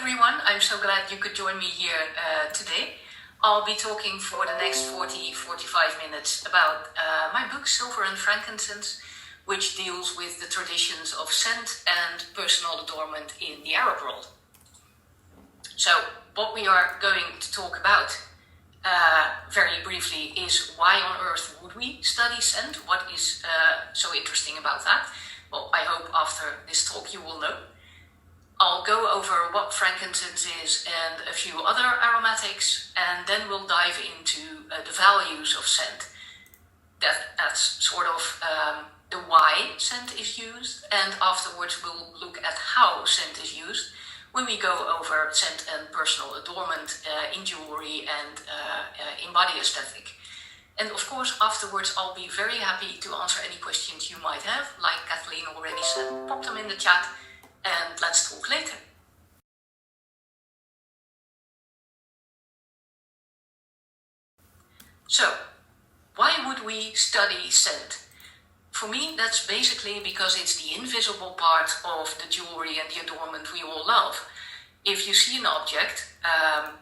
everyone, I'm so glad you could join me here today. I'll be talking for the next 45 minutes about my book Silver and Frankincense, which deals with the traditions of scent and personal adornment in the Arab world. So what we are going to talk about very briefly is why on earth would we study scent? What is so interesting about that? Well, I hope after this talk you will know. I'll go over what frankincense is and a few other aromatics, and then we'll dive into the values of scent. That's sort of the why scent is used, and afterwards we'll look at how scent is used when we go over scent and personal adornment in jewelry and in body aesthetic. And of course, afterwards I'll be very happy to answer any questions you might have. Like Kathleen already said, pop them in the chat and let's talk later. So, why would we study scent? For me, that's basically because it's the invisible part of the jewelry and the adornment we all love. If you see an object,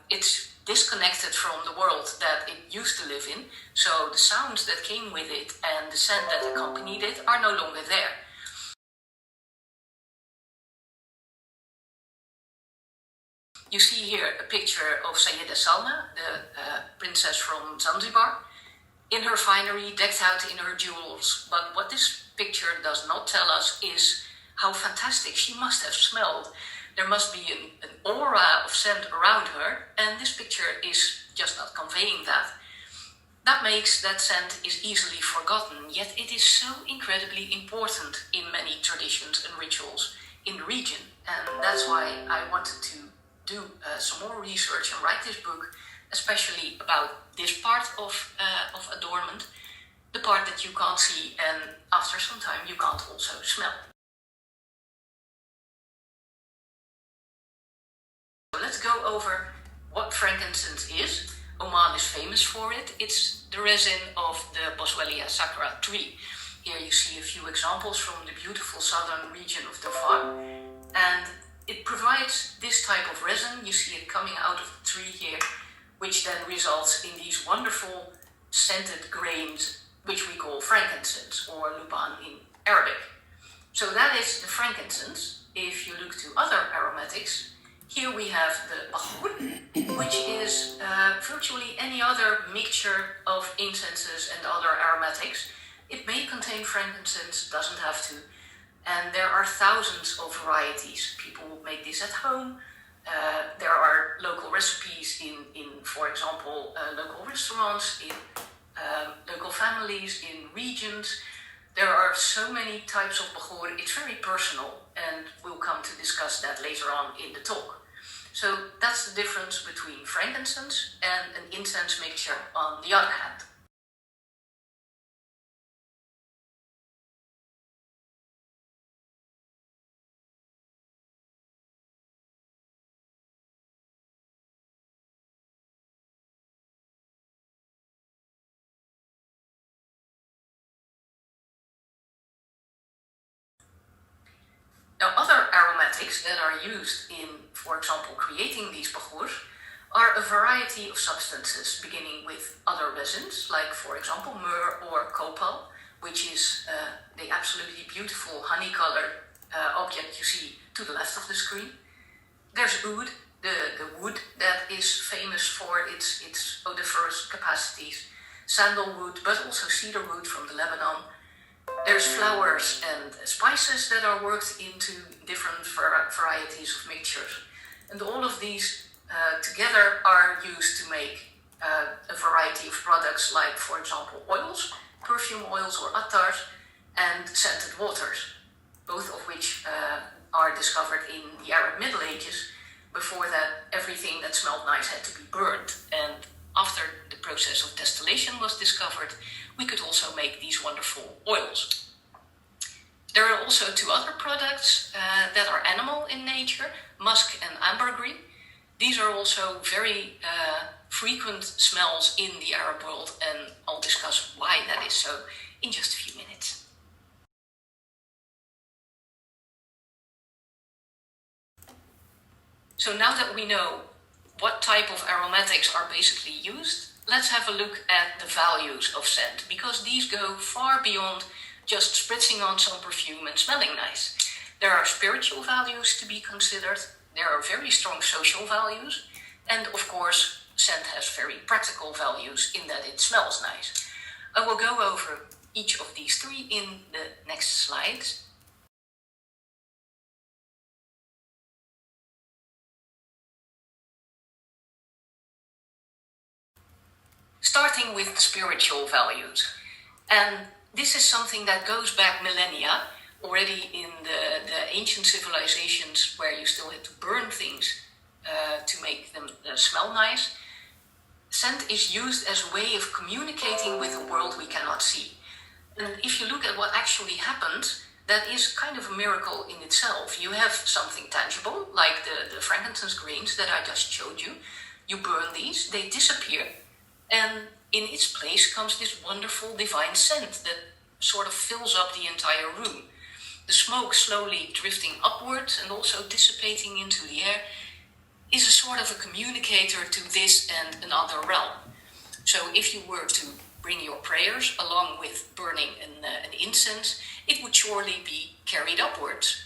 it's disconnected from the world that it used to live in, so the sounds that came with it and the scent that accompanied it are no longer there. You see here a picture of Sayyidah Salma, the princess from Zanzibar, in her finery, decked out in her jewels. But what this picture does not tell us is how fantastic she must have smelled. There must be an aura of scent around her, and this picture is just not conveying that. That makes that scent is easily forgotten, yet it is so incredibly important in many traditions and rituals in the region. And that's why I wanted to do some more research and write this book, especially about this part of adornment, the part that you can't see and after some time you can't also smell. So let's go over what frankincense is. Oman is famous for it. It's the resin of the Boswellia sacra tree. Here you see a few examples from the beautiful southern region of Dhofar, and it provides this type of resin. You see it coming out of the tree here, which then results in these wonderful scented grains, which we call frankincense or luban in Arabic. So that is the frankincense. If you look to other aromatics, here we have the bakhur, which is virtually any other mixture of incenses and other aromatics. It may contain frankincense, doesn't have to. And there are thousands of varieties. People make this at home. There are local recipes in for example, local restaurants, in local families, in regions. There are so many types of bakhur. It's very personal, and we'll come to discuss that later on in the talk. So that's the difference between frankincense and an incense mixture on the other hand. Now, other aromatics that are used in, for example, creating these bakhurs are a variety of substances, beginning with other resins, like, for example, myrrh or copal, which is the absolutely beautiful honey-colored object you see to the left of the screen. There's oud, the wood that is famous for its odoriferous capacities, sandalwood, but also cedar wood from the Lebanon. There's flowers and spices that are worked into different varieties of mixtures. And all of these together are used to make a variety of products like, for example, oils, perfume oils or attars, and scented waters, both of which are discovered in the Arab Middle Ages. Before that, everything that smelled nice had to be burned. And after the process of distillation was discovered, we could also make these wonderful oils. There are also two other products that are animal in nature, musk and ambergris. These are also very frequent smells in the Arab world, and I'll discuss why that is so in just a few minutes. So now that we know what type of aromatics are basically used, let's have a look at the values of scent, because these go far beyond just spritzing on some perfume and smelling nice. There are spiritual values to be considered, there are very strong social values, and of course, scent has very practical values in that it smells nice. I will go over each of these three in the next slides. Starting with the spiritual values. And this is something that goes back millennia, already in the ancient civilizations where you still had to burn things to make them smell nice. Scent is used as a way of communicating with a world we cannot see. And if you look at what actually happens, that is kind of a miracle in itself. You have something tangible, like the frankincense grains that I just showed you. You burn these, they disappear, and in its place comes this wonderful divine scent that sort of fills up the entire room. The smoke slowly drifting upwards and also dissipating into the air is a sort of a communicator to this and another realm. So if you were to bring your prayers along with burning an incense, it would surely be carried upwards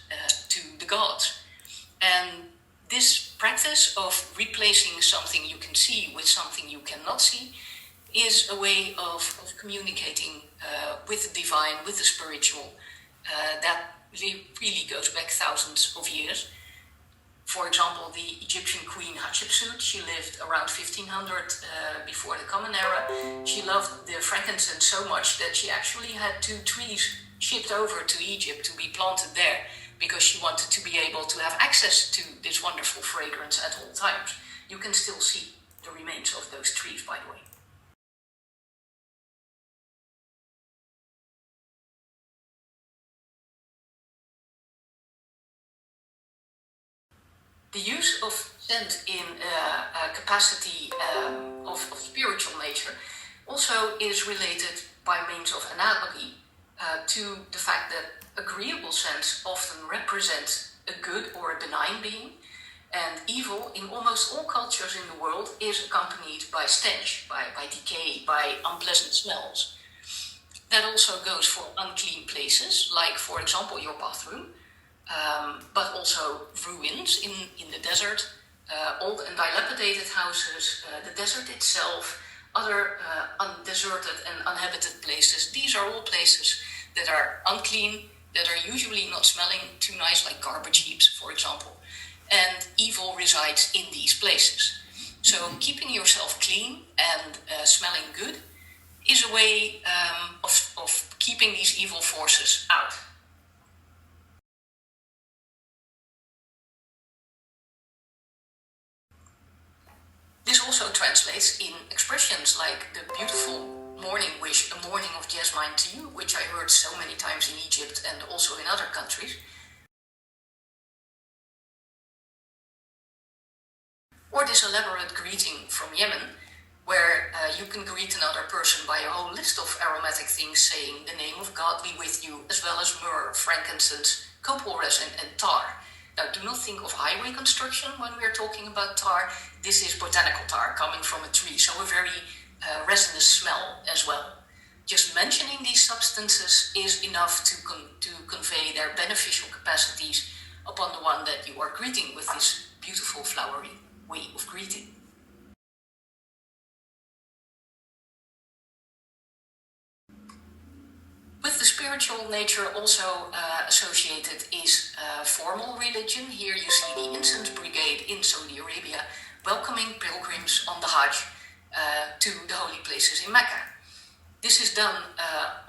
to the gods. And this practice of replacing something you can see with something you cannot see is a way of communicating with the divine, with the spiritual, that really goes back thousands of years. For example, the Egyptian queen Hatshepsut, she lived around 1500 before the Common Era. She loved the frankincense so much that she actually had 2 trees shipped over to Egypt to be planted there, because she wanted to be able to have access to this wonderful fragrance at all times. You can still see the remains of those trees, by the way. The use of scent in a capacity of spiritual nature also is related by means of analogy to the fact that agreeable scents often represent a good or a benign being, and evil in almost all cultures in the world is accompanied by stench, by decay, by unpleasant smells. That also goes for unclean places, like for example your bathroom, but also ruins in the desert, old and dilapidated houses, the desert itself, other deserted and uninhabited places. These are all places that are unclean, that are usually not smelling too nice, like garbage heaps, for example. And evil resides in these places. So keeping yourself clean and smelling good is a way of keeping these evil forces out. This also translates in expressions like the beautiful morning wish, a morning of jasmine to you, which I heard so many times in Egypt and also in other countries. Or this elaborate greeting from Yemen, where you can greet another person by a whole list of aromatic things, saying the name of God be with you, as well as myrrh, frankincense, copal resin and tar. Now, do not think of highway construction when we're talking about tar. This is botanical tar coming from a tree, so a very resinous smell as well. Just mentioning these substances is enough to convey their beneficial capacities upon the one that you are greeting with this beautiful flowery way of greeting. With the spiritual nature also associated is formal religion. Here you see the incense brigade in Saudi Arabia welcoming pilgrims on the Hajj to the holy places in Mecca. This is done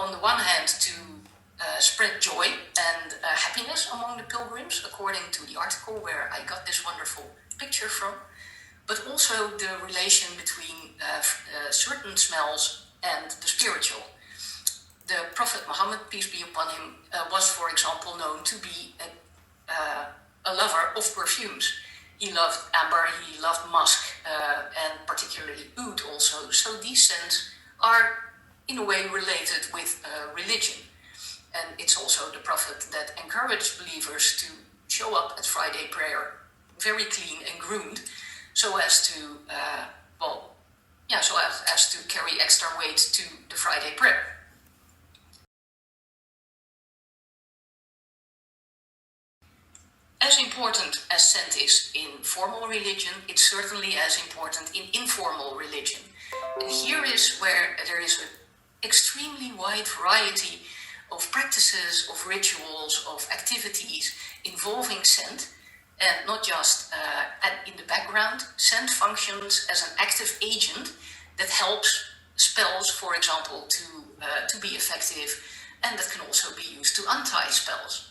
on the one hand to spread joy and happiness among the pilgrims, according to the article where I got this wonderful picture from, but also the relation between certain smells and the spiritual. The Prophet Muhammad, peace be upon him, was, for example, known to be a lover of perfumes. He loved amber, he loved musk, and particularly oud also. So these scents are, in a way, related with religion. And it's also the Prophet that encouraged believers to show up at Friday prayer very clean and groomed, so as to as to carry extra weight to the Friday prayer. As important as scent is in formal religion, it's certainly as important in informal religion. And here is where there is an extremely wide variety of practices, of rituals, of activities involving scent, and not just in the background. Scent functions as an active agent that helps spells, for example, to be effective, and that can also be used to untie spells.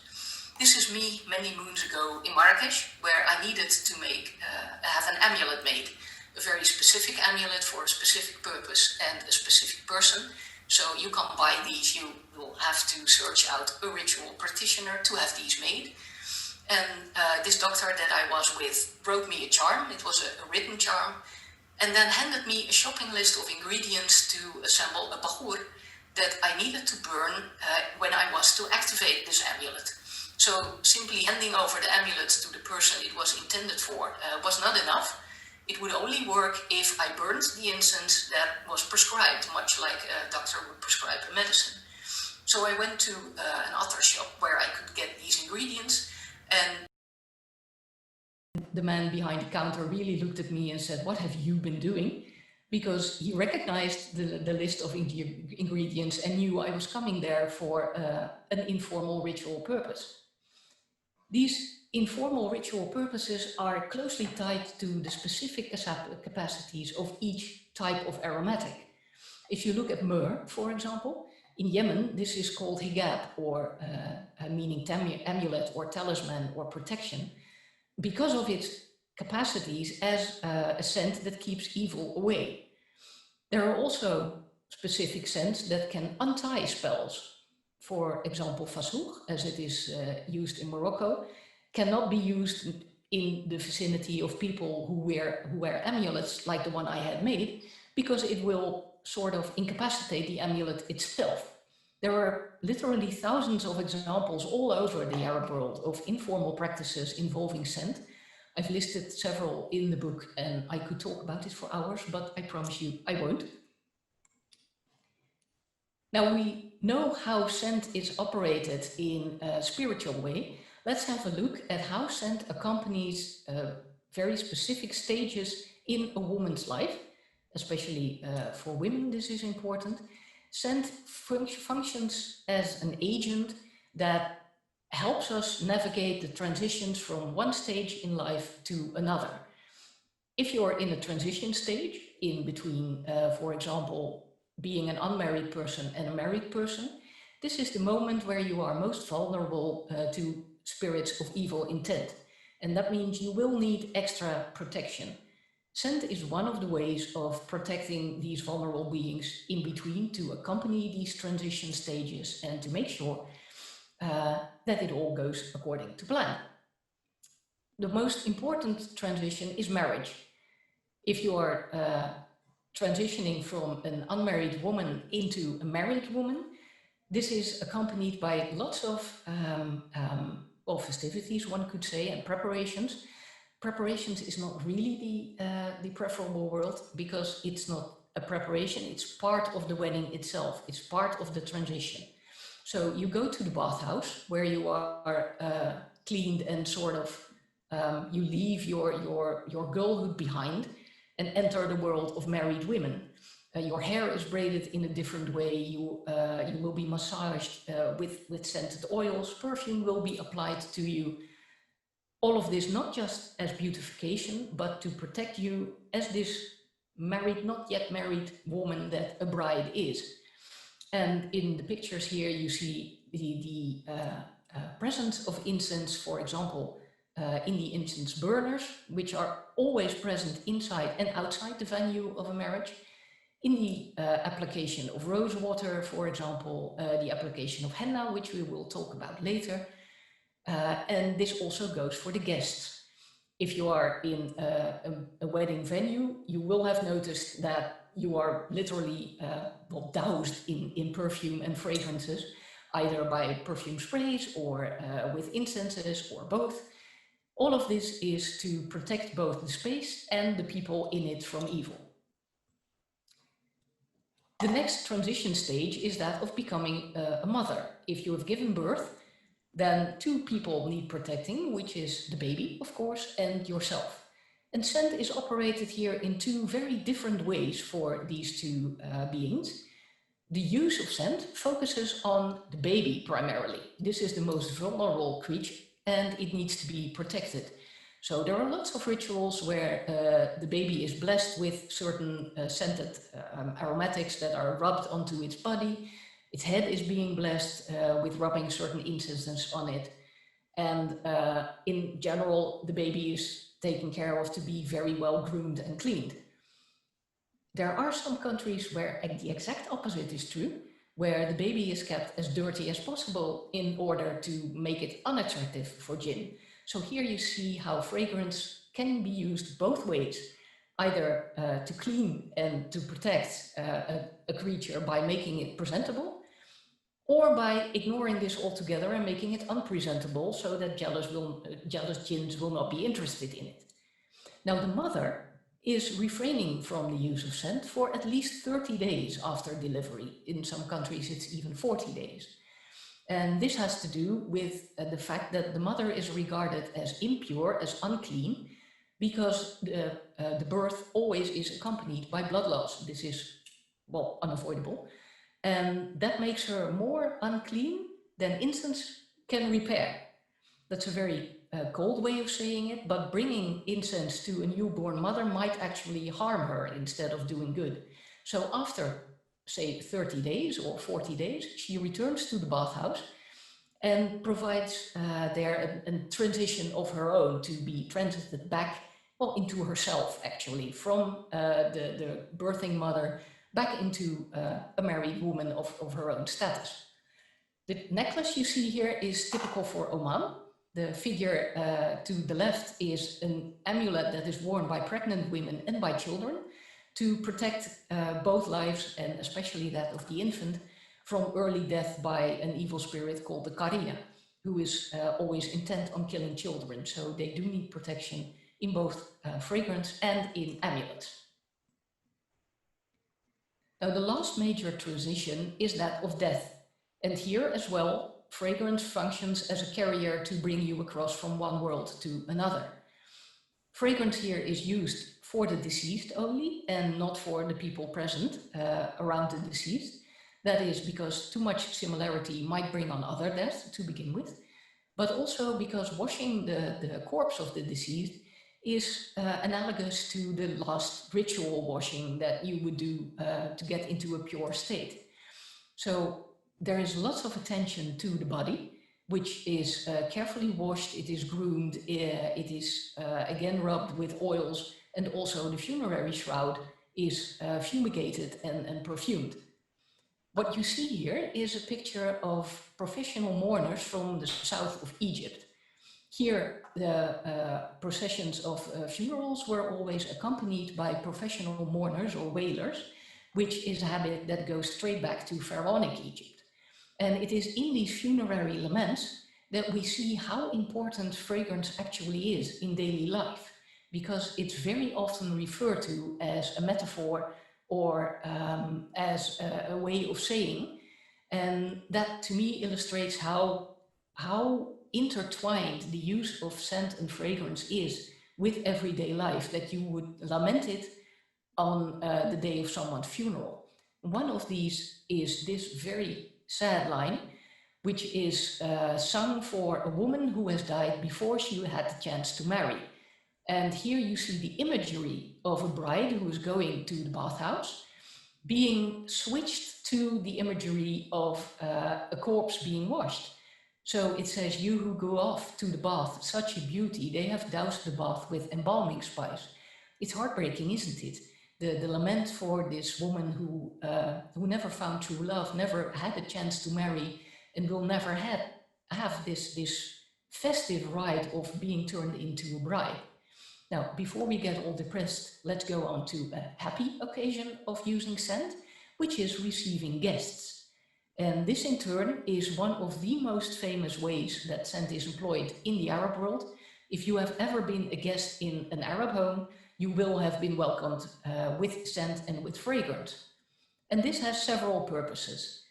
This is me many moons ago in Marrakesh, where I needed to have an amulet made, a very specific amulet for a specific purpose and a specific person. So you can't buy these, you will have to search out a ritual practitioner to have these made. And this doctor that I was with wrote me a charm, it was a written charm, and then handed me a shopping list of ingredients to assemble a bahour that I needed to burn when I was to activate this amulet. So simply handing over the amulet to the person it was intended for was not enough. It would only work if I burned the incense that was prescribed, much like a doctor would prescribe a medicine. So I went to an attar shop where I could get these ingredients, and the man behind the counter really looked at me and said, "What have you been doing?" Because he recognized the list of ingredients and knew I was coming there for an informal ritual purpose. These informal ritual purposes are closely tied to the specific capacities of each type of aromatic. If you look at myrrh, for example, in Yemen, this is called hijab, or meaning amulet or talisman or protection, because of its capacities as a scent that keeps evil away. There are also specific scents that can untie spells. For example, fasouq, as it is used in Morocco, cannot be used in the vicinity of people who wear amulets like the one I had made, because it will sort of incapacitate the amulet itself. There are literally thousands of examples all over the Arab world of informal practices involving scent. I've listed several in the book and I could talk about it for hours, but I promise you I won't. Now we know how scent is operated in a spiritual way. Let's have a look at how scent accompanies very specific stages in a woman's life, especially for women this is important. Scent functions as an agent that helps us navigate the transitions from one stage in life to another. If you're in a transition stage, in between, for example, being an unmarried person and a married person, this is the moment where you are most vulnerable to spirits of evil intent. And that means you will need extra protection. Scent is one of the ways of protecting these vulnerable beings in between, to accompany these transition stages and to make sure that it all goes according to plan. The most important transition is marriage. If you are transitioning from an unmarried woman into a married woman, this is accompanied by lots of festivities, one could say, and preparations. Preparations is not really the preferable word, because it's not a preparation, it's part of the wedding itself, it's part of the transition. So you go to the bathhouse where you are cleaned and sort of, you leave your girlhood behind and enter the world of married women. Your hair is braided in a different way, you will be massaged with scented oils, perfume will be applied to you. All of this not just as beautification, but to protect you as this married, not yet married woman that a bride is. And in the pictures here you see the presence of incense, for example, in the incense burners, which are always present inside and outside the venue of a marriage. In the application of rose water, for example, the application of henna, which we will talk about later. And this also goes for the guests. If you are in a wedding venue, you will have noticed that you are literally doused in perfume and fragrances, either by perfume sprays or with incenses or both. All of this is to protect both the space and the people in it from evil. The next transition stage is that of becoming a mother. If you have given birth, then two people need protecting, which is the baby, of course, and yourself. And scent is operated here in two very different ways for these two beings. The use of scent focuses on the baby primarily. This is the most vulnerable creature and it needs to be protected. So there are lots of rituals where the baby is blessed with certain scented aromatics that are rubbed onto its body. Its head is being blessed with rubbing certain incenses on it. And in general, the baby is taken care of to be very well groomed and cleaned. There are some countries where the exact opposite is true, where the baby is kept as dirty as possible in order to make it unattractive for jinn. So here you see how fragrance can be used both ways, either to clean and to protect a creature by making it presentable, or by ignoring this altogether and making it unpresentable so that jealous jinns will not be interested in it. Now the mother is refraining from the use of scent for at least 30 days after delivery. In some countries it's even 40 days. And this has to do with the fact that the mother is regarded as impure, as unclean, because the birth always is accompanied by blood loss. This is, well, unavoidable. And that makes her more unclean than incense can repair. That's a very cold way of saying it, but bringing incense to a newborn mother might actually harm her instead of doing good. So after, say, 30 days or 40 days, she returns to the bathhouse and provides there a transition of her own to be transited back, well, into herself, actually, from the birthing mother back into a married woman of her own status. The necklace you see here is typical for Oman. The figure to the left is an amulet that is worn by pregnant women and by children to protect both lives, and especially that of the infant, from early death by an evil spirit called the Kariya, who is always intent on killing children. So they do need protection in both fragrance and in amulets. Now the last major transition is that of death. And here as well, fragrance functions as a carrier to bring you across from one world to another. Fragrance here is used for the deceased only and not for the people present around the deceased. That is because too much similarity might bring on other death to begin with, but also because washing the corpse of the deceased is analogous to the last ritual washing that you would do to get into a pure state. So there is lots of attention to the body, which is carefully washed, it is groomed, it is again rubbed with oils, and also the funerary shroud is fumigated and perfumed. What you see here is a picture of professional mourners from the south of Egypt. Here, the processions of funerals were always accompanied by professional mourners or wailers, which is a habit that goes straight back to pharaonic Egypt. And it is in these funerary laments that we see how important fragrance actually is in daily life, because it's very often referred to as a metaphor or as a way of saying. And that to me illustrates how intertwined the use of scent and fragrance is with everyday life, that you would lament it on the day of someone's funeral. One of these is this very sad line, which is sung for a woman who has died before she had the chance to marry. And here you see the imagery of a bride who is going to the bathhouse being switched to the imagery of a corpse being washed. So it says, "You who go off to the bath, such a beauty, they have doused the bath with embalming spice." It's heartbreaking, isn't it? The lament for this woman who never found true love, never had a chance to marry, and will never have this festive rite of being turned into a bride. Now, before we get all depressed, let's go on to a happy occasion of using scent, which is receiving guests. And this in turn is one of the most famous ways that scent is employed in the Arab world, If you have ever been a guest in an Arab home, you will have been welcomed with scent and with fragrance. And this has several purposes.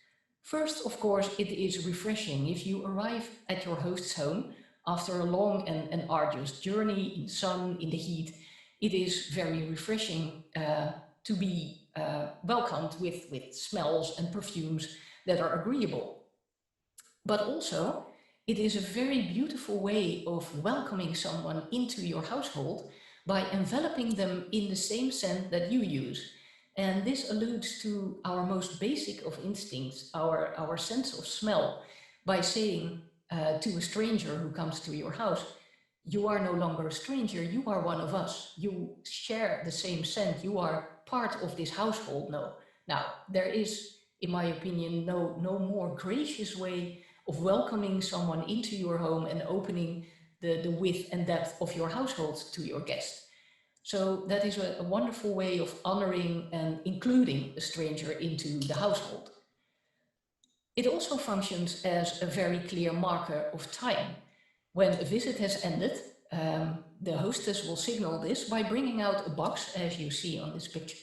First, of course, it is refreshing. If you arrive at your host's home after a long and arduous journey in sun, in the heat, it is very refreshing to be welcomed with smells and perfumes that are agreeable. But also, it is a very beautiful way of welcoming someone into your household by enveloping them in the same scent that you use. And this alludes to our most basic of instincts, our sense of smell, by saying to a stranger who comes to your house, you are no longer a stranger, you are one of us. You share the same scent, you are part of this household now. There is, in my opinion, no more gracious way of welcoming someone into your home and opening the width and depth of your household to your guest. So that is a wonderful way of honoring and including a stranger into the household. It also functions as a very clear marker of time. When a visit has ended, the hostess will signal this by bringing out a box, as you see on this picture,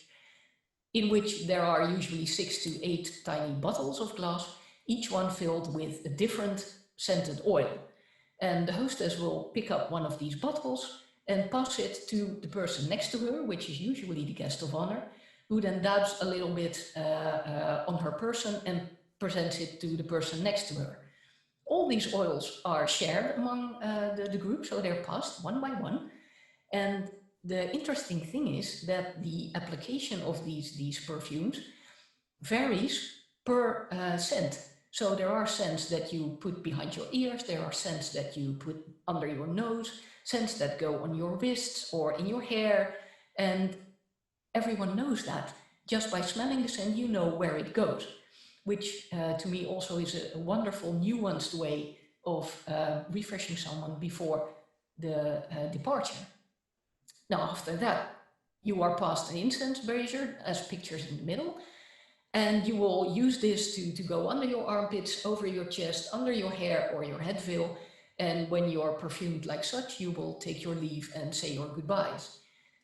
in which there are usually 6 to 8 tiny bottles of glass, each one filled with a different scented oil. And the hostess will pick up one of these bottles and pass it to the person next to her, which is usually the guest of honor, who then dabs a little bit on her person and presents it to the person next to her. All these oils are shared among the group, so they're passed one by one. And the interesting thing is that the application of these perfumes varies per scent. So there are scents that you put behind your ears, there are scents that you put under your nose, scents that go on your wrists or in your hair, and everyone knows that. Just by smelling the scent, you know where it goes, which to me also is a wonderful, nuanced way of refreshing someone before the departure. Now, after that, you are past an incense brazier, as pictured in the middle, and you will use this to go under your armpits, over your chest, under your hair or your head veil. And when you are perfumed like such, you will take your leave and say your goodbyes.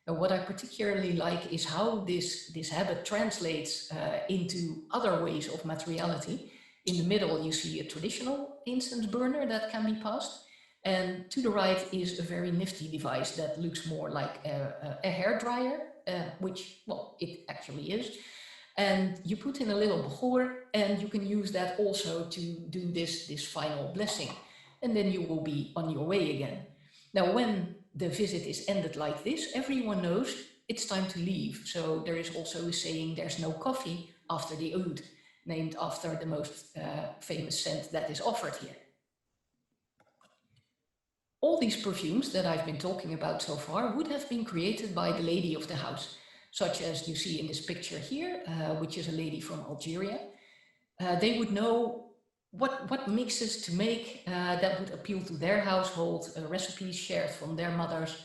And what I particularly like is how this habit translates into other ways of materiality. In the middle, you see a traditional incense burner that can be passed. And to the right is a very nifty device that looks more like a hairdryer, which, well, it actually is. And you put in a little bechor, and you can use that also to do this final blessing. And then you will be on your way again. Now, when the visit is ended like this, everyone knows it's time to leave. So there is also a saying, there's no coffee after the oud, named after the most famous scent that is offered here. All these perfumes that I've been talking about so far would have been created by the lady of the house, such as you see in this picture here, which is a lady from Algeria. They would know what mixes to make that would appeal to their household, recipes shared from their mothers,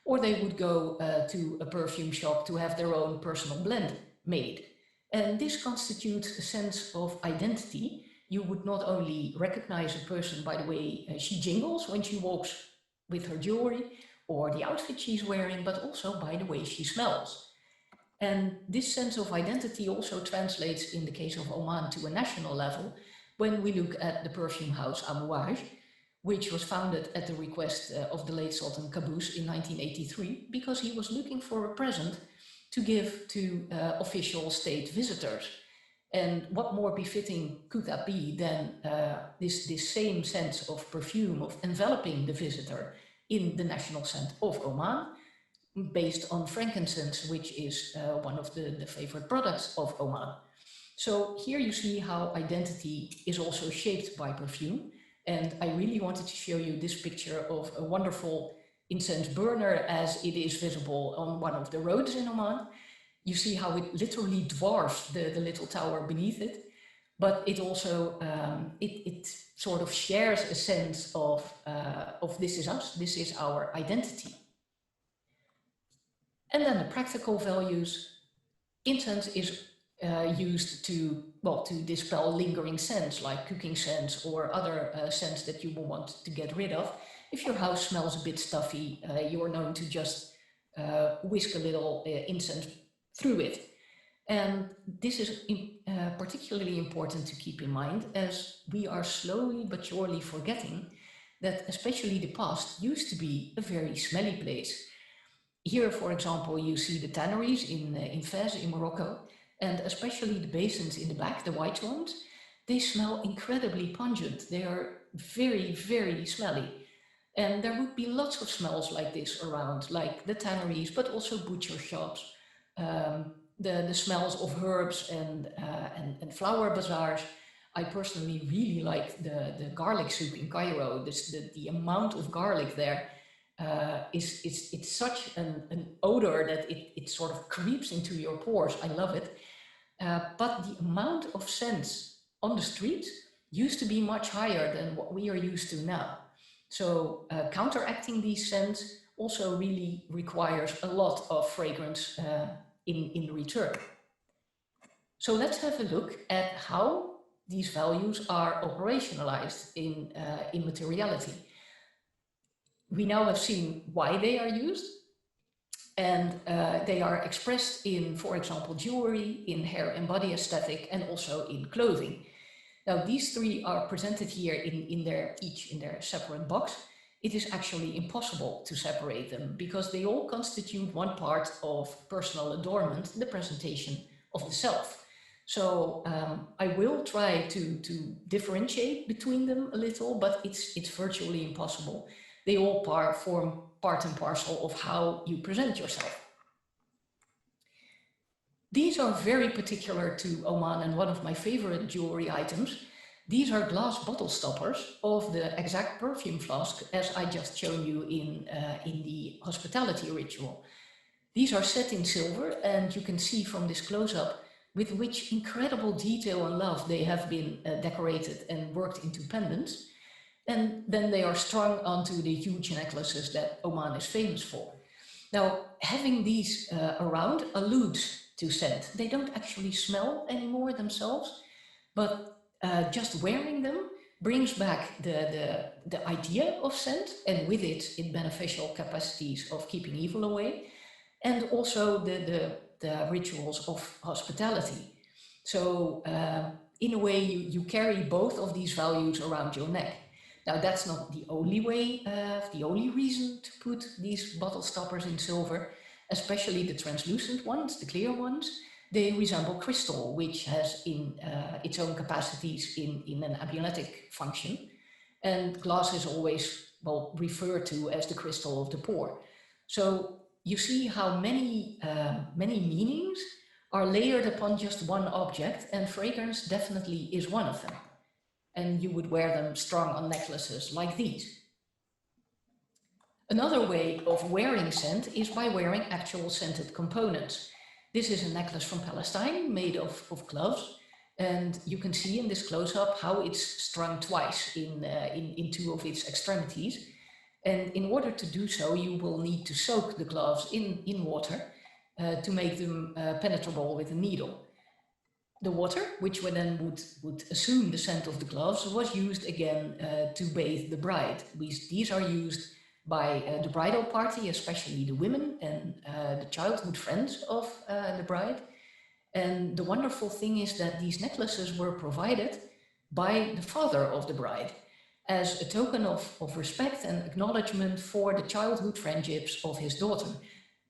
or they would go to a perfume shop to have their own personal blend made. And this constitutes a sense of identity. You would not only recognize a person by the way she jingles when she walks with her jewelry or the outfit she's wearing, but also by the way she smells. And this sense of identity also translates in the case of Oman to a national level when we look at the perfume house Amulets, which was founded at the request of the late Sultan Qaboos in 1983, because he was looking for a present to give to official state visitors. And what more befitting could that be than this same sense of perfume, of enveloping the visitor in the national scent of Oman, based on frankincense, which is one of the favorite products of Oman. So here you see how identity is also shaped by perfume. And I really wanted to show you this picture of a wonderful incense burner as it is visible on one of the roads in Oman. You see how it literally dwarfs the little tower beneath it, but it also, it sort of shares a sense of this is us, this is our identity. And then the practical values. Incense is used to dispel lingering scents like cooking scents or other scents that you will want to get rid of. If your house smells a bit stuffy, you're known to just whisk a little incense through it. And this is particularly important to keep in mind, as we are slowly but surely forgetting that especially the past used to be a very smelly place. Here, for example, you see the tanneries in Fez in Morocco, and especially the basins in the back, the white ones, they smell incredibly pungent. They are very, very smelly. And there would be lots of smells like this around, like the tanneries, but also butcher shops, the smells of herbs and flower bazaars. I personally really like the garlic soup in Cairo. The amount of garlic there it's such an odor that it sort of creeps into your pores. I love it. But the amount of scents on the streets used to be much higher than what we are used to now. So counteracting these scents also really requires a lot of fragrance in return. So let's have a look at how these values are operationalized in materiality. We now have seen why they are used, and they are expressed in, for example, jewelry, in hair and body aesthetic, and also in clothing. Now, these three are presented here each in their separate box. It is actually impossible to separate them because they all constitute one part of personal adornment, the presentation of the self. So I will try to differentiate between them a little, but it's virtually impossible. They all form part and parcel of how you present yourself. These are very particular to Oman and one of my favorite jewelry items. These are glass bottle stoppers of the exact perfume flask as I just shown you in the hospitality ritual. These are set in silver, and you can see from this close-up with which incredible detail and love they have been decorated and worked into pendants. And then they are strung onto the huge necklaces that Oman is famous for. Now, having these around alludes to scent. They don't actually smell anymore themselves, but just wearing them brings back the idea of scent, and with it, its beneficial capacities of keeping evil away, and also the rituals of hospitality. So in a way, you carry both of these values around your neck. Now, that's not the only way, the only reason to put these bottle stoppers in silver, especially the translucent ones, the clear ones. They resemble crystal, which has its own capacities in an amuletic function. And glass is always, well, referred to as the crystal of the poor. So you see how many meanings are layered upon just one object, and fragrance definitely is one of them. And you would wear them strung on necklaces like these. Another way of wearing scent is by wearing actual scented components. This is a necklace from Palestine made of gloves, and you can see in this close-up how it's strung twice in two of its extremities. And in order to do so, you will need to soak the gloves in water to make them penetrable with a needle. The water, which then would assume the scent of the gloves, was used again to bathe the bride. These are used by the bridal party, especially the women and the childhood friends of the bride. And the wonderful thing is that these necklaces were provided by the father of the bride as a token of respect and acknowledgement for the childhood friendships of his daughter,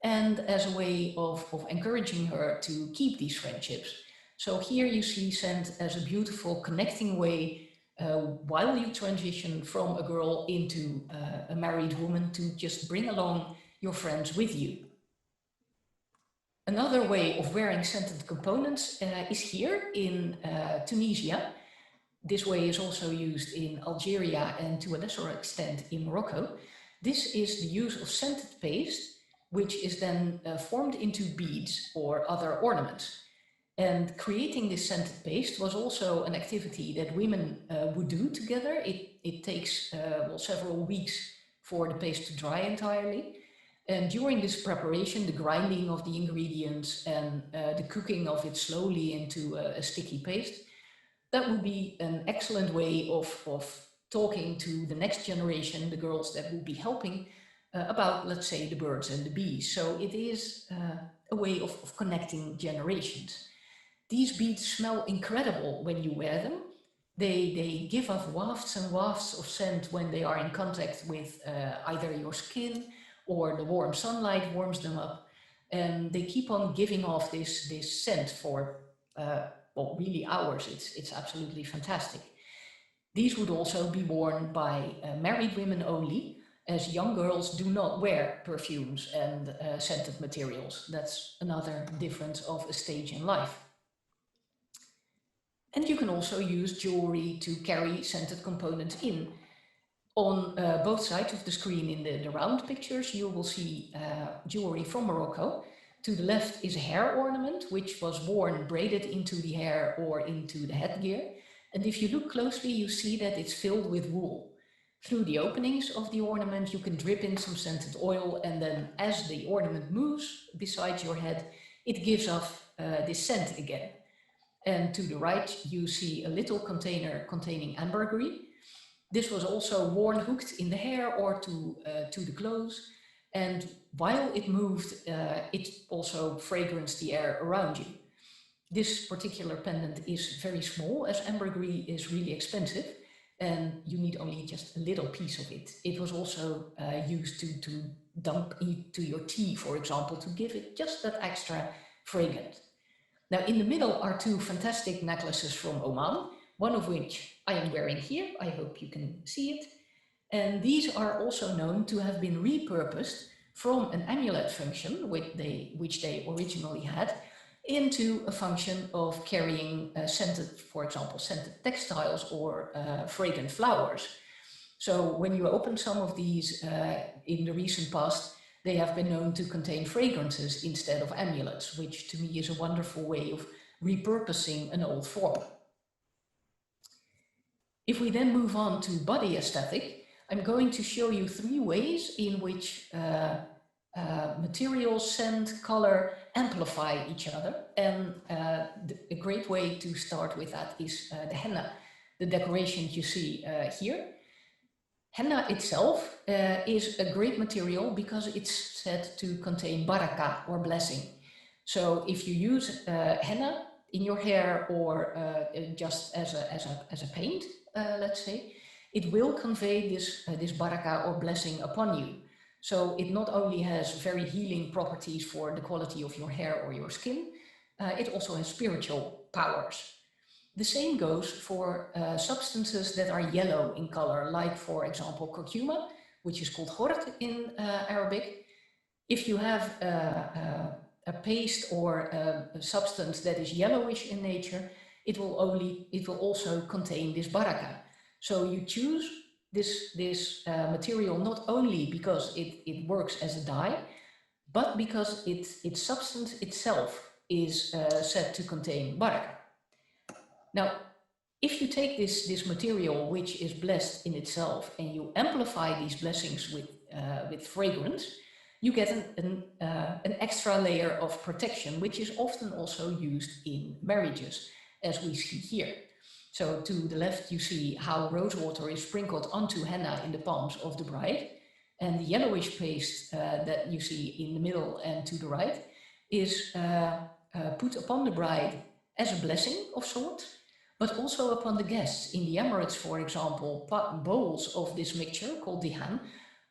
and as a way of encouraging her to keep these friendships. So here you see scent as a beautiful connecting way while you transition from a girl into a married woman, to just bring along your friends with you. Another way of wearing scented components is here in Tunisia. This way is also used in Algeria and to a lesser extent in Morocco. This is the use of scented paste, which is then formed into beads or other ornaments. And creating this scented paste was also an activity that women would do together. It takes several weeks for the paste to dry entirely. And during this preparation, the grinding of the ingredients and the cooking of it slowly into a sticky paste, that would be an excellent way of talking to the next generation, the girls that will be helping, about, let's say, the birds and the bees. So it is a way of connecting generations. These beads smell incredible when you wear them. They give off wafts and wafts of scent when they are in contact with either your skin or the warm sunlight warms them up. And they keep on giving off this scent for, well, really hours. It's absolutely fantastic. These would also be worn by married women only, as young girls do not wear perfumes and scented materials. That's another difference of a stage in life. And you can also use jewelry to carry scented components in. On both sides of the screen in the round pictures, you will see jewelry from Morocco. To the left is a hair ornament, which was worn braided into the hair or into the headgear. And if you look closely, you see that it's filled with wool. Through the openings of the ornament, you can drip in some scented oil, and then as the ornament moves beside your head, it gives off this scent again. And to the right, you see a little container containing ambergris. This was also worn hooked in the hair or to the clothes. And while it moved, it also fragranced the air around you. This particular pendant is very small, as ambergris is really expensive, and you need only just a little piece of it. It was also used to dump into your tea, for example, to give it just that extra fragrance. Now, in the middle are two fantastic necklaces from Oman, one of which I am wearing here. I hope you can see it. And these are also known to have been repurposed from an amulet function, which they originally had, into a function of carrying scented, for example, scented textiles or fragrant flowers. So when you open some of these in the recent past, they have been known to contain fragrances instead of amulets, which to me is a wonderful way of repurposing an old form. If we then move on to body aesthetic, I'm going to show you 3 ways in which materials, scent, color amplify each other. And a great way to start with that is the henna, the decorations you see here. Henna itself is a great material because it's said to contain baraka or blessing. So if you use henna in your hair or just as a paint, let's say, it will convey this baraka or blessing upon you. So it not only has very healing properties for the quality of your hair or your skin, it also has spiritual powers. The same goes for substances that are yellow in color, like for example curcuma, which is called khord in Arabic. If you have a paste or a substance that is yellowish in nature, it will also contain this baraka. So you choose this material not only because it works as a dye, but because its substance itself is said to contain baraka. Now, if you take this material, which is blessed in itself, and you amplify these blessings with fragrance, you get an extra layer of protection, which is often also used in marriages, as we see here. So to the left, you see how rose water is sprinkled onto henna in the palms of the bride. And the yellowish paste that you see in the middle and to the right is put upon the bride as a blessing of sorts, but also upon the guests. In the Emirates, for example, bowls of this mixture called dihan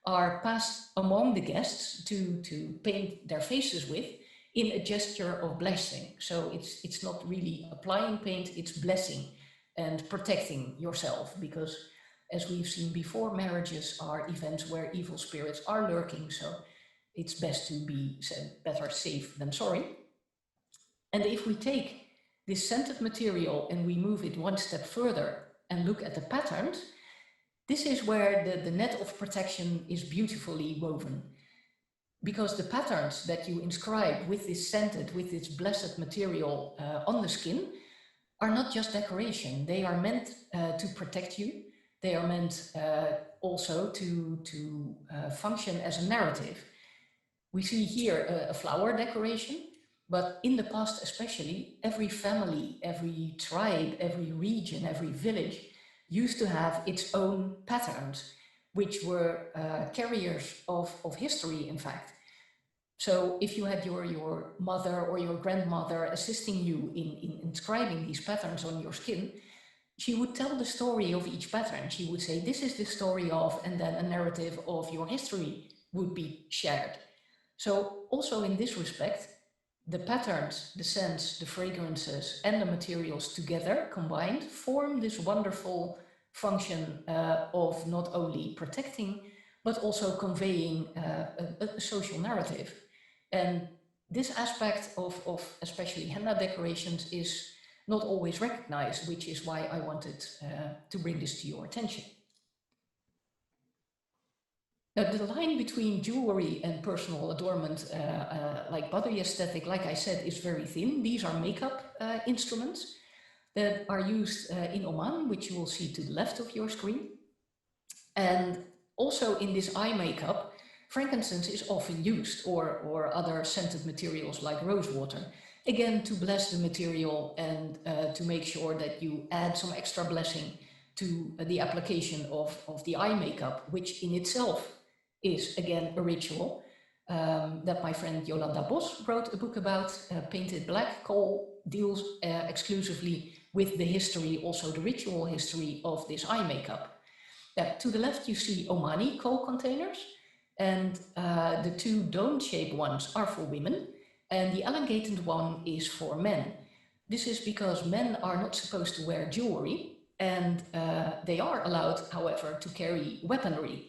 are passed among the guests to paint their faces with in a gesture of blessing. So it's not really applying paint, it's blessing and protecting yourself, because as we've seen before, marriages are events where evil spirits are lurking, so it's best to be better safe than sorry. And if we take this scented material and we move it one step further and look at the patterns, this is where the net of protection is beautifully woven. Because the patterns that you inscribe with this scented, with this blessed material on the skin are not just decoration. They are meant to protect you. They are meant also to function as a narrative. We see here a flower decoration, but in the past especially, every family, every tribe, every region, every village used to have its own patterns, which were carriers of history, in fact. So if you had your mother or your grandmother assisting you in inscribing these patterns on your skin, she would tell the story of each pattern. She would say, this is the story of, and then a narrative of your history would be shared. So also in this respect, the patterns, the scents, the fragrances, and the materials together combined form this wonderful function of not only protecting, but also conveying a social narrative. And this aspect of especially henna decorations is not always recognized, which is why I wanted to bring this to your attention. Now, the line between jewelry and personal adornment, like body aesthetic, like I said, is very thin. These are makeup instruments that are used in Oman, which you will see to the left of your screen. And also in this eye makeup, frankincense is often used, or other scented materials like rose water, again, to bless the material and to make sure that you add some extra blessing to the application of the eye makeup, which in itself is, again, a ritual that my friend Jolanda Bos wrote a book about. Painted Black Coal deals exclusively with the history, also the ritual history of this eye makeup. To the left, you see Omani coal containers, and the two dome-shaped ones are for women, and the elongated one is for men. This is because men are not supposed to wear jewelry, and they are allowed, however, to carry weaponry.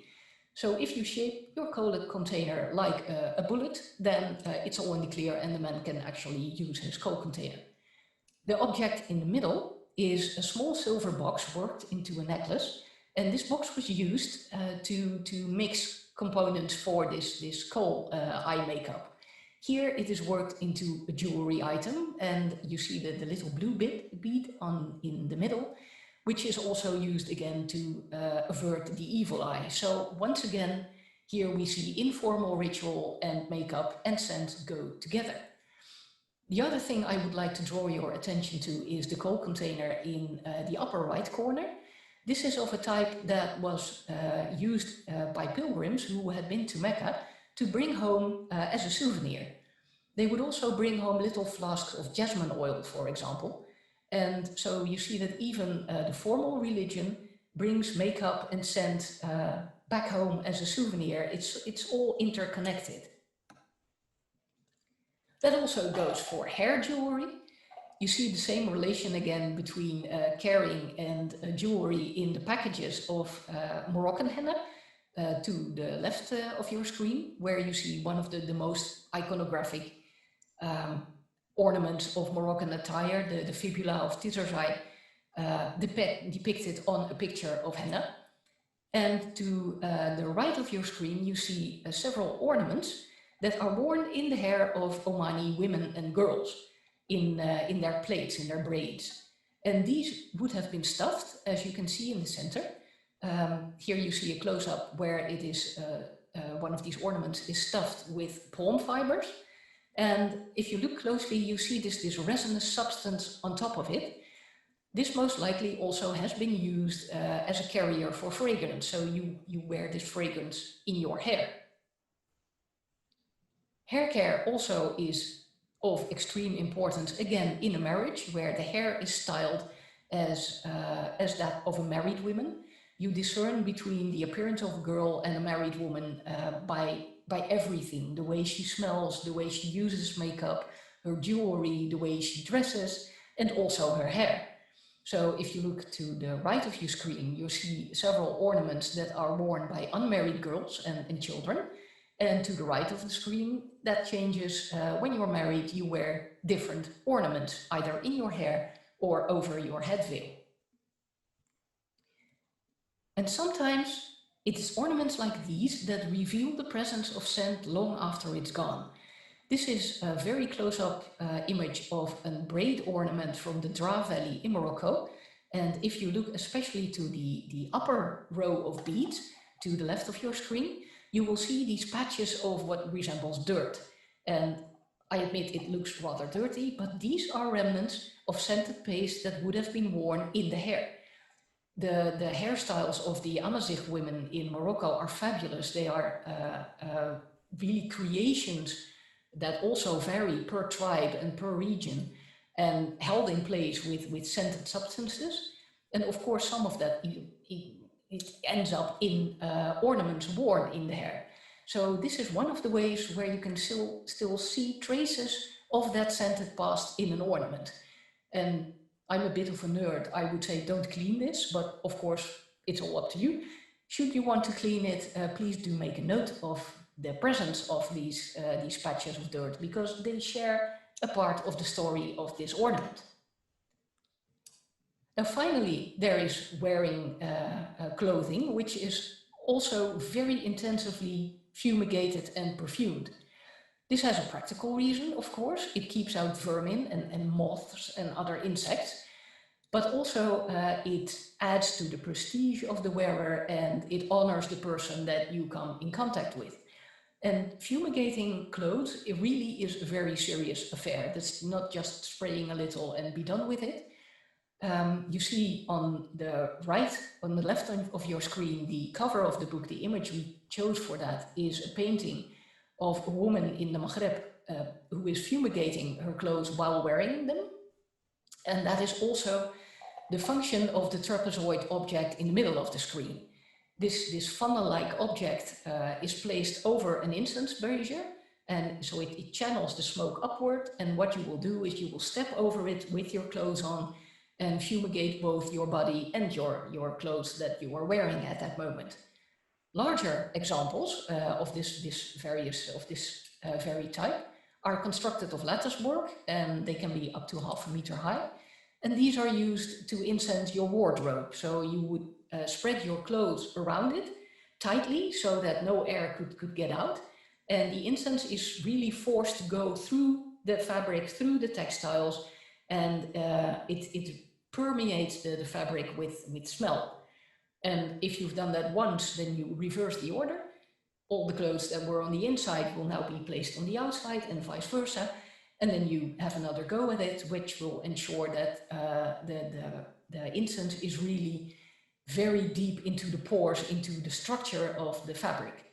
So if you shape your coal container like a bullet, then it's all in the clear and the man can actually use his coal container. The object in the middle is a small silver box worked into a necklace, and this box was used to mix components for this coal eye makeup. Here it is worked into a jewelry item, and you see the little blue bead in the middle, which is also used again to avert the evil eye. So once again, here we see informal ritual and makeup and scent go together. The other thing I would like to draw your attention to is the coal container in the upper right corner. This is of a type that was used by pilgrims who had been to Mecca to bring home as a souvenir. They would also bring home little flasks of jasmine oil, for example. And so you see that even the formal religion brings makeup and scent back home as a souvenir. It's all interconnected. That also goes for hair jewelry. You see the same relation again between carrying and jewelry in the packages of Moroccan henna to the left of your screen, where you see one of the most iconographic ornaments of Moroccan attire, the fibula of Tizerzai, depicted on a picture of henna. And to the right of your screen, you see several ornaments that are worn in the hair of Omani women and girls in their plaits, in their braids. And these would have been stuffed, as you can see in the center. Here you see a close-up where it is one of these ornaments is stuffed with palm fibers. And if you look closely, you see this resinous substance on top of it. This most likely also has been used as a carrier for fragrance. So you wear this fragrance in your hair. Hair care also is of extreme importance, again, in a marriage where the hair is styled as that of a married woman. You discern between the appearance of a girl and a married woman by everything, the way she smells, the way she uses makeup, her jewelry, the way she dresses, and also her hair. So if you look to the right of your screen, you see several ornaments that are worn by unmarried girls and children. And to the right of the screen, that changes. When you're married, you wear different ornaments, either in your hair or over your head veil. And sometimes it is ornaments like these that reveal the presence of scent long after it's gone. This is a very close-up image of a braid ornament from the Dra Valley in Morocco. And if you look especially to the upper row of beads, to the left of your screen, you will see these patches of what resembles dirt. And I admit it looks rather dirty, but these are remnants of scented paste that would have been worn in the hair. The hairstyles of the Amazigh women in Morocco are fabulous. They are really creations that also vary per tribe and per region and held in place with scented substances. And of course, some of that it ends up in ornaments worn in the hair. So this is one of the ways where you can still see traces of that scented past in an ornament. And I'm a bit of a nerd. I would say don't clean this, but of course it's all up to you. Should you want to clean it, please do make a note of the presence of these patches of dirt, because they share a part of the story of this ornament. Now finally, there is wearing clothing, which is also very intensively fumigated and perfumed. This has a practical reason, of course. It keeps out vermin and moths and other insects, but also it adds to the prestige of the wearer and it honors the person that you come in contact with. And fumigating clothes, it really is a very serious affair. That's not just spraying a little and be done with it. You see on the right, on the left of your screen, the cover of the book. The image we chose for that is a painting of a woman in the Maghreb who is fumigating her clothes while wearing them. And that is also the function of the trapezoid object in the middle of the screen. This funnel-like object is placed over an incense brazier, and so it channels the smoke upward. And what you will do is you will step over it with your clothes on and fumigate both your body and your clothes that you are wearing at that moment. Larger examples of this very type are constructed of lattice work, and they can be up to 0.5 meter high. And these are used to incense your wardrobe. So you would spread your clothes around it tightly so that no air could get out. And the incense is really forced to go through the fabric, through the textiles, and it permeates the fabric with smell. And if you've done that once, then you reverse the order. All the clothes that were on the inside will now be placed on the outside and vice versa. And then you have another go at it, which will ensure that the incense is really very deep into the pores, into the structure of the fabric.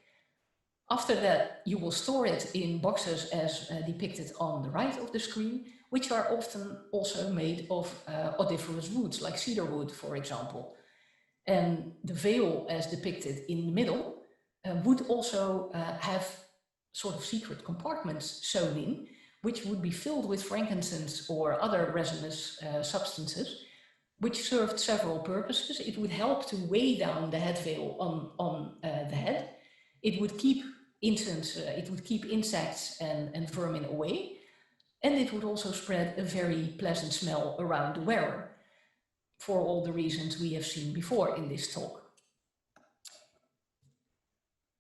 After that, you will store it in boxes as depicted on the right of the screen, which are often also made of odoriferous woods, like cedar wood, for example. And the veil, as depicted in the middle, would also have sort of secret compartments sewn in, which would be filled with frankincense or other resinous substances, which served several purposes. It would help to weigh down the head veil on the head. It would keep insects and vermin away. And it would also spread a very pleasant smell around the wearer, for all the reasons we have seen before in this talk.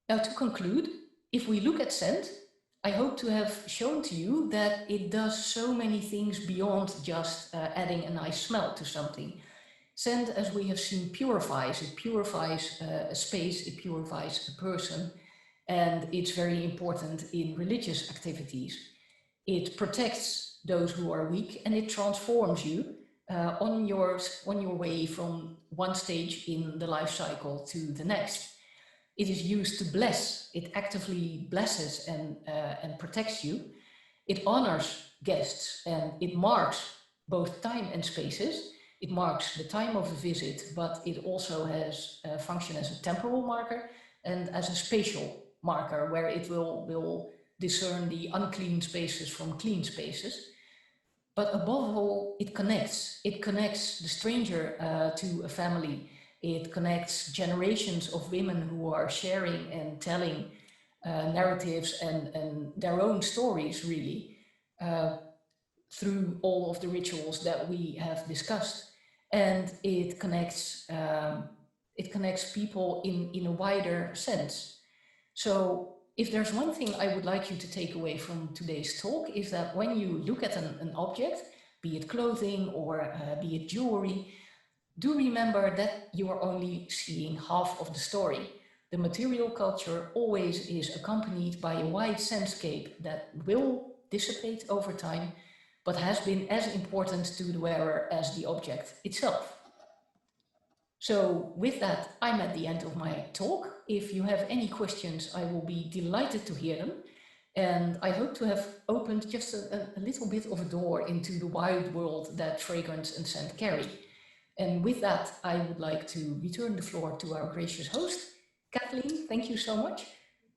Now, to conclude, if we look at scent, I hope to have shown to you that it does so many things beyond just adding a nice smell to something. Scent, as we have seen, purifies. It purifies a space, it purifies a person, and it's very important in religious activities. It protects those who are weak, and it transforms you on your way from one stage in the life cycle to the next. It is used to bless. It actively blesses and protects you. It honors guests, and it marks both time and spaces. It marks the time of a visit, but it also has a function as a temporal marker and as a spatial marker, where it will discern the unclean spaces from clean spaces. But above all, it connects. It connects the stranger to a family. It connects generations of women who are sharing and telling narratives and their own stories, really, through all of the rituals that we have discussed. And it connects people in a wider sense. So if there's one thing I would like you to take away from today's talk, is that when you look at an object, be it clothing or be it jewelry, do remember that you are only seeing half of the story. The material culture always is accompanied by a wide sensescape that will dissipate over time, but has been as important to the wearer as the object itself. So with that, I'm at the end of my talk. If you have any questions, I will be delighted to hear them. And I hope to have opened just a little bit of a door into the wild world that fragrance and scent carry. And with that, I would like to return the floor to our gracious host. Kathleen, thank you so much.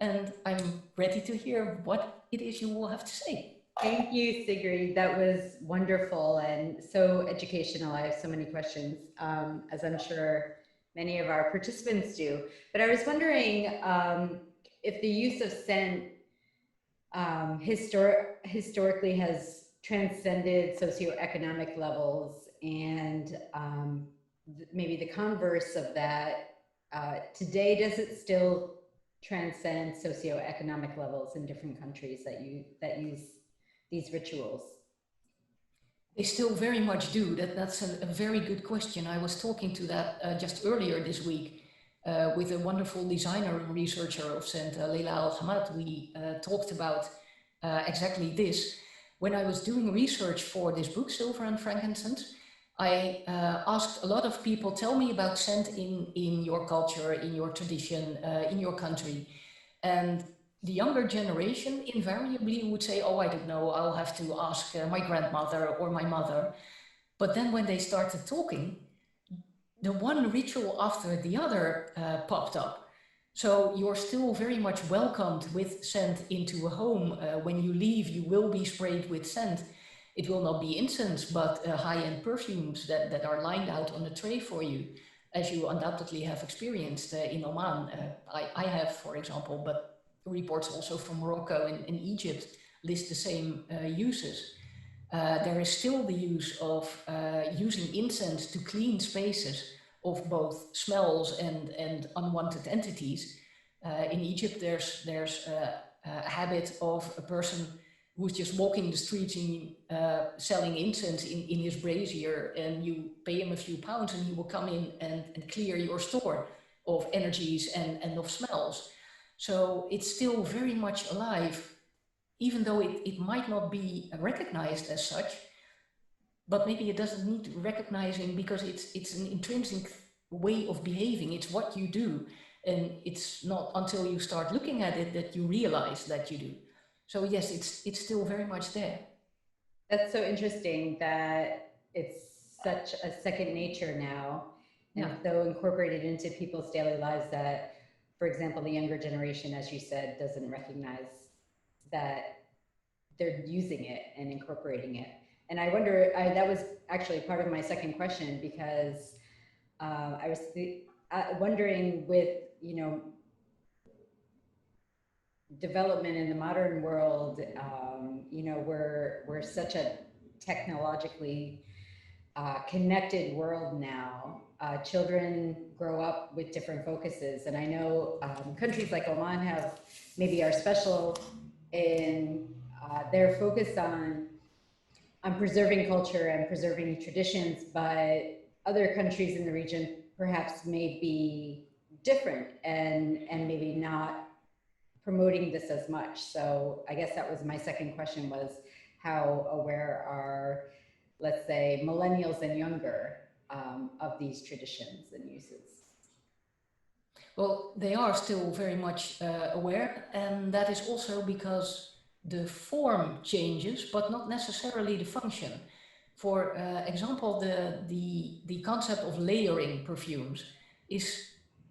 And I'm ready to hear what it is you will have to say. Thank you, Sigrid. That was wonderful and so educational. I have so many questions, as I'm sure many of our participants do. But I was wondering if the use of scent historically has transcended socioeconomic levels, and maybe the converse of that. Today, does it still transcend socioeconomic levels in different countries that use these rituals? They still very much do. That's a very good question. I was talking to that just earlier this week with a wonderful designer and researcher of scent, Leila Al-Hamad. We talked about exactly this. When I was doing research for this book, Silver and Frankincense, I asked a lot of people, tell me about scent in your culture, in your tradition, in your country. And the younger generation invariably would say, oh, I don't know, I'll have to ask my grandmother or my mother. But then when they started talking, the one ritual after the other popped up. So you're still very much welcomed with scent into a home. When you leave, you will be sprayed with scent. It will not be incense, but high-end perfumes that are lined out on a tray for you, as you undoubtedly have experienced in Oman. I have, for example, but reports also from Morocco and Egypt list the same uses. There is still the use of using incense to clean spaces of both smells and unwanted entities. In Egypt, there's a habit of a person who's just walking the streets and selling incense in his brazier, and you pay him a few pounds and he will come in and clear your store of energies and of smells. So it's still very much alive, even though it might not be recognized as such, but maybe it doesn't need recognizing because it's an intrinsic way of behaving. It's what you do. And it's not until you start looking at it that you realize that you do. So yes, it's still very much there. That's so interesting that it's such a second nature now, and so incorporated into people's daily lives that, for example, the younger generation, as you said, doesn't recognize that they're using it and incorporating it. And I wonder, that was actually part of my second question, because I was wondering with, development in the modern world, we're such a technologically connected world now. Children grow up with different focuses, and I know countries like Oman are special in their focus on preserving culture and preserving traditions, but other countries in the region perhaps may be different and maybe not promoting this as much. So I guess that was my second question, was how aware are, let's say, millennials and younger of these traditions and uses? Well, they are still very much aware, and that is also because the form changes, but not necessarily the function. For example, the concept of layering perfumes is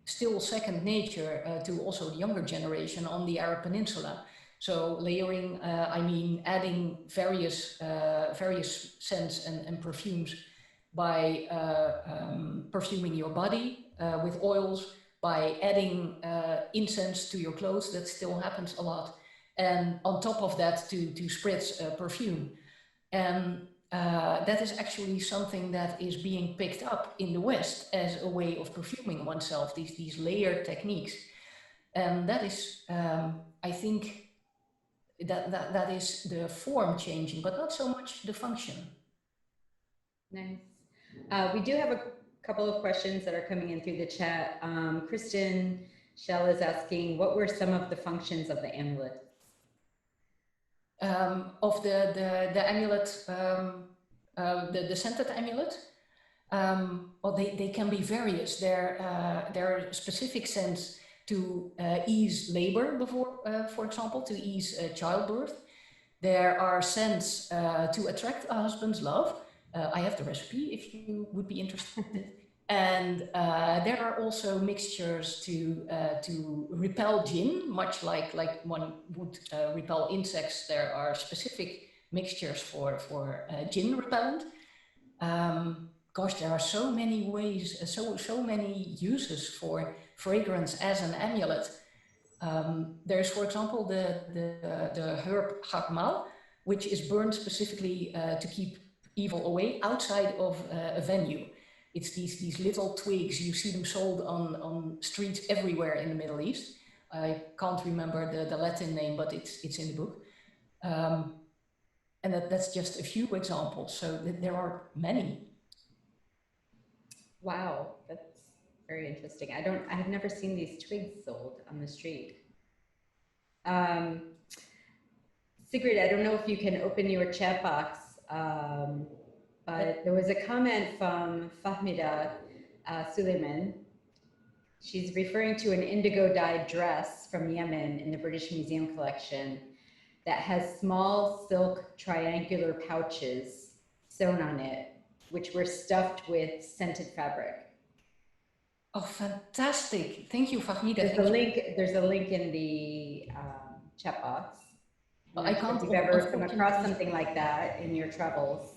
still second nature to also the younger generation on the Arab Peninsula. So layering, I mean adding various scents and perfumes by perfuming your body with oils, by adding incense to your clothes. That still happens a lot. And on top of that, to spritz perfume. And that is actually something that is being picked up in the West as a way of perfuming oneself, these layered techniques. And that is, I think, that is the form changing, but not so much the function. Nice. We do have a couple of questions that are coming in through the chat. Kristen Shell is asking, what were some of the functions of the amulet? Of the amulet, the scented amulet. Well, they can be various. There are specific scents to ease labor before, for example, to ease childbirth. There are scents to attract a husband's love. I have the recipe if you would be interested. And there are also mixtures to repel jinn, much like one would repel insects. There are specific mixtures for jinn repellent. Gosh, there are so many ways, so many uses for fragrance as an amulet. There's, for example, the herb harmal, which is burned specifically to keep evil away outside of a venue. It's these little twigs. You see them sold on streets everywhere in the Middle East. I can't remember the Latin name, but it's in the book. And that's just a few examples. So there are many. Wow, that's very interesting. I have never seen these twigs sold on the street. Sigrid, I don't know if you can open your chat box, but there was a comment from Fahmida Suleiman. She's referring to an indigo dyed dress from Yemen in the British Museum collection that has small silk triangular pouches sewn on it, which were stuffed with scented fabric. Oh, fantastic. Thank you, Fahmida. There's a link in the chat box. I can't. If you've ever come across something like that in your travels.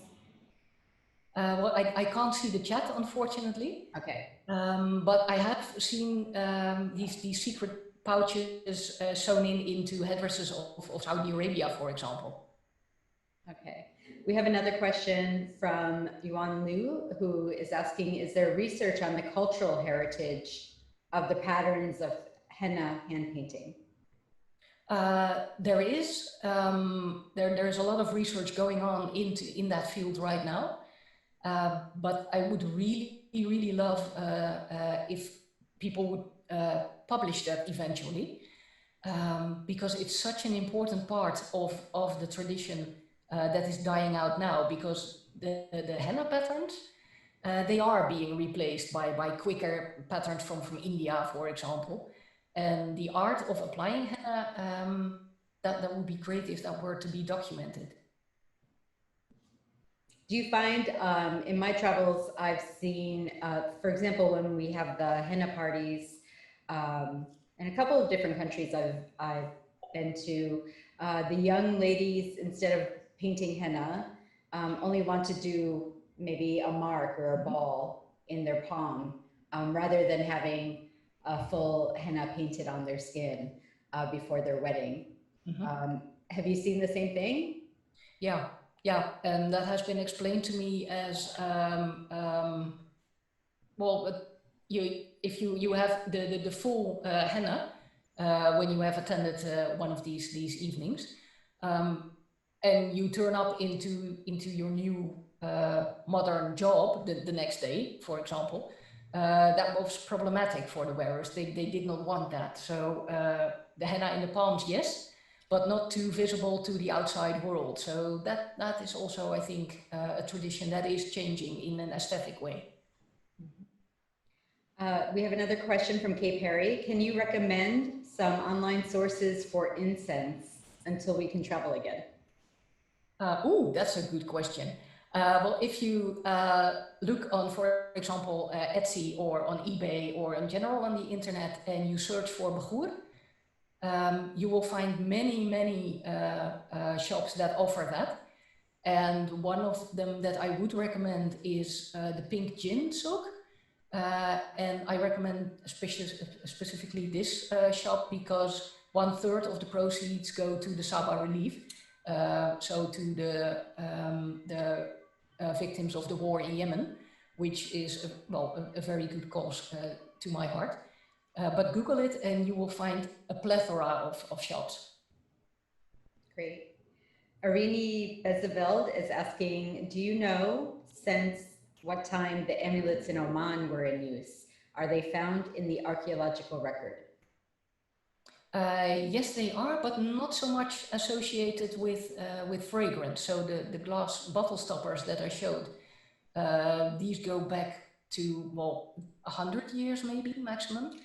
Well, I can't see the chat, unfortunately. Okay. But I have seen these secret pouches sewn into headdresses of Saudi Arabia, for example. Okay. We have another question from Yuan Liu, who is asking, is there research on the cultural heritage of the patterns of henna hand painting? There is. There's a lot of research going on in that field right now. But I would really love if people would publish that eventually, because it's such an important part of the tradition that is dying out now, because the henna patterns, they are being replaced by quicker patterns from India, for example. And the art of applying henna, that would be great if that were to be documented. Do you find, in my travels, I've seen, for example, when we have the henna parties, in a couple of different countries I've been to, the young ladies, instead of painting henna, only want to do maybe a mark or a ball in their palm, rather than having a full henna painted on their skin before their wedding. Have you seen the same thing? Yeah. Yeah, and that has been explained to me as well. If you have the full henna when you have attended one of these evenings, and you turn up into your new modern job the next day, for example, that was problematic for the wearers. They did not want that. So the henna in the palms, yes, but not too visible to the outside world. So that is also, I think, a tradition that is changing in an aesthetic way. We have another question from Kay Perry. Can you recommend some online sources for incense until we can travel again? Oh, that's a good question. Well, if you look on, for example, Etsy or on eBay or in general on the internet, and you search for Bagour, you will find many shops that offer that. And one of them that I would recommend is the Pink Gin Silk. And I recommend specifically this shop because 1/3 of the proceeds go to the Sabah relief. So to the victims of the war in Yemen, which is a very good cause to my heart. But Google it and you will find a plethora of shops. Great. Arini Bezaveld is asking, do you know since what time the amulets in Oman were in use? Are they found in the archaeological record? Yes, they are, but not so much associated with fragrance. So the glass bottle stoppers that I showed, These go back to, well, 100 years maybe maximum.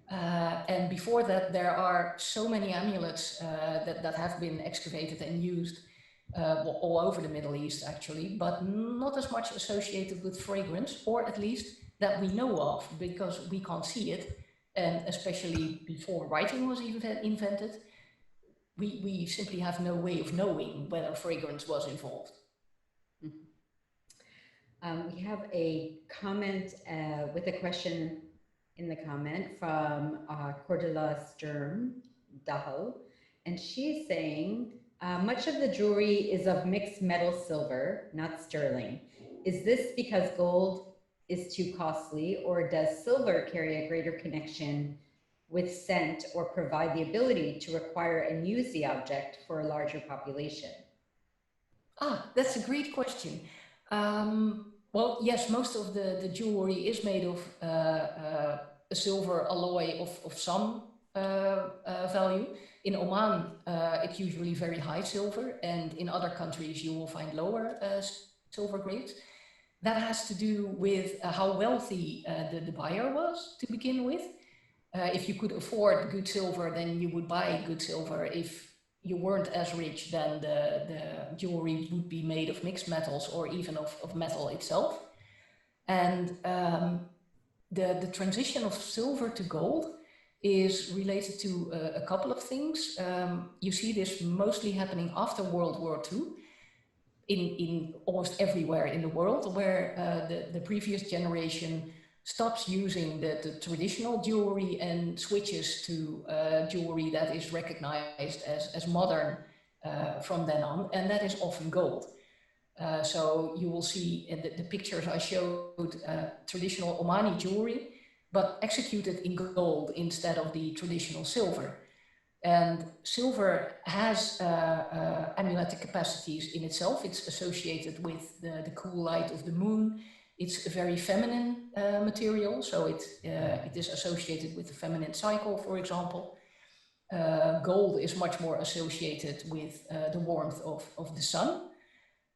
And before that, there are so many amulets that have been excavated and used well, all over the Middle East, actually, but not as much associated with fragrance, or at least that we know of, because we can't see it. And especially before writing was even invented, we simply have no way of knowing whether fragrance was involved. We have a comment with a question in the comment from Cordula Sturm Dahel, and she's saying, much of the jewelry is of mixed metal silver, not sterling. Is this because gold is too costly, or does silver carry a greater connection with scent or provide the ability to acquire and use the object for a larger population? Ah, that's a great question. Well, yes, most of the jewelry is made of a silver alloy of some value. In Oman, it's usually very high silver, and in other countries you will find lower silver grades. That has to do with how wealthy the buyer was to begin with. If you could afford good silver, then you would buy good silver. If you weren't as rich, then the jewelry would be made of mixed metals or even of metal itself. And the transition of silver to gold is related to a couple of things. You see this mostly happening after World War II in almost everywhere in the world, where the previous generation stops using the traditional jewelry and switches to jewelry that is recognized as modern from then on, and that is often gold. So you will see in the pictures I showed traditional Omani jewelry, but executed in gold instead of the traditional silver. And silver has amuletic capacities in itself. It's associated with the cool light of the moon. It's a very feminine material, so it is associated with the feminine cycle, for example. Gold is much more associated with the warmth of the sun.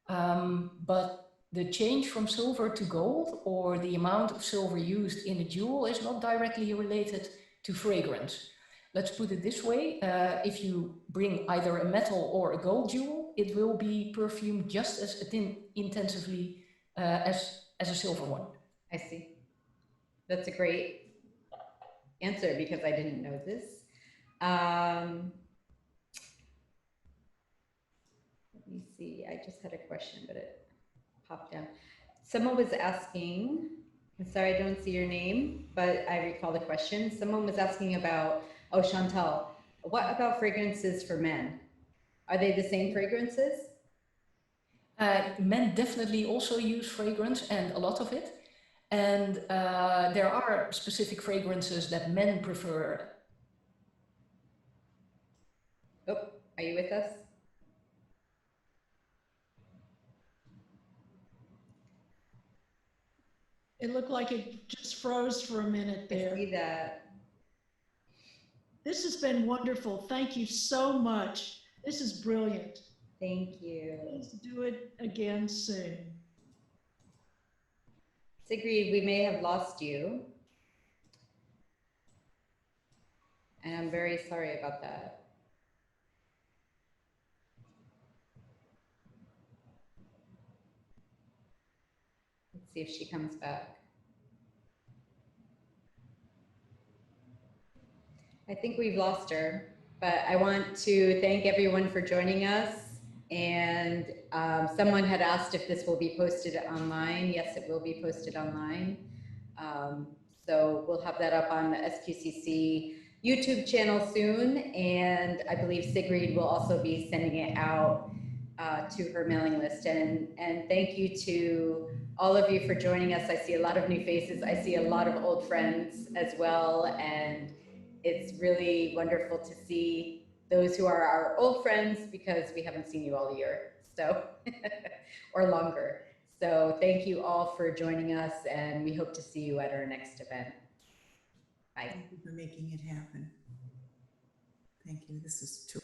But the change from silver to gold, or the amount of silver used in a jewel, is not directly related to fragrance. Let's put it this way, if you bring either a metal or a gold jewel, it will be perfumed just as intensively as a silver one. I see. That's a great answer, because I didn't know this. Let me see, I just had a question, but it popped down. Someone was asking, I'm sorry, I don't see your name, but I recall the question. Someone was asking about, oh, Chantal, what about fragrances for men? Are they the same fragrances? Men definitely also use fragrance, and a lot of it. And there are specific fragrances that men prefer. Oh, are you with us? It looked like it just froze for a minute there. I see that. This has been wonderful. Thank you so much. This is brilliant. Thank you. Please do it again soon. Sigrid, we may have lost you. And I'm very sorry about that. Let's see if she comes back. I think we've lost her, but I want to thank everyone for joining us. And someone had asked if this will be posted online. Yes, it will be posted online. So we'll have that up on the SQCC YouTube channel soon. And I believe Sigrid will also be sending it out to her mailing list. And thank you to all of you for joining us. I see a lot of new faces. I see a lot of old friends as well. And it's really wonderful to see those who are our old friends, because we haven't seen you all year, so, or longer. So thank you all for joining us, and we hope to see you at our next event. Bye. Thank you for making it happen. Thank you. This is true.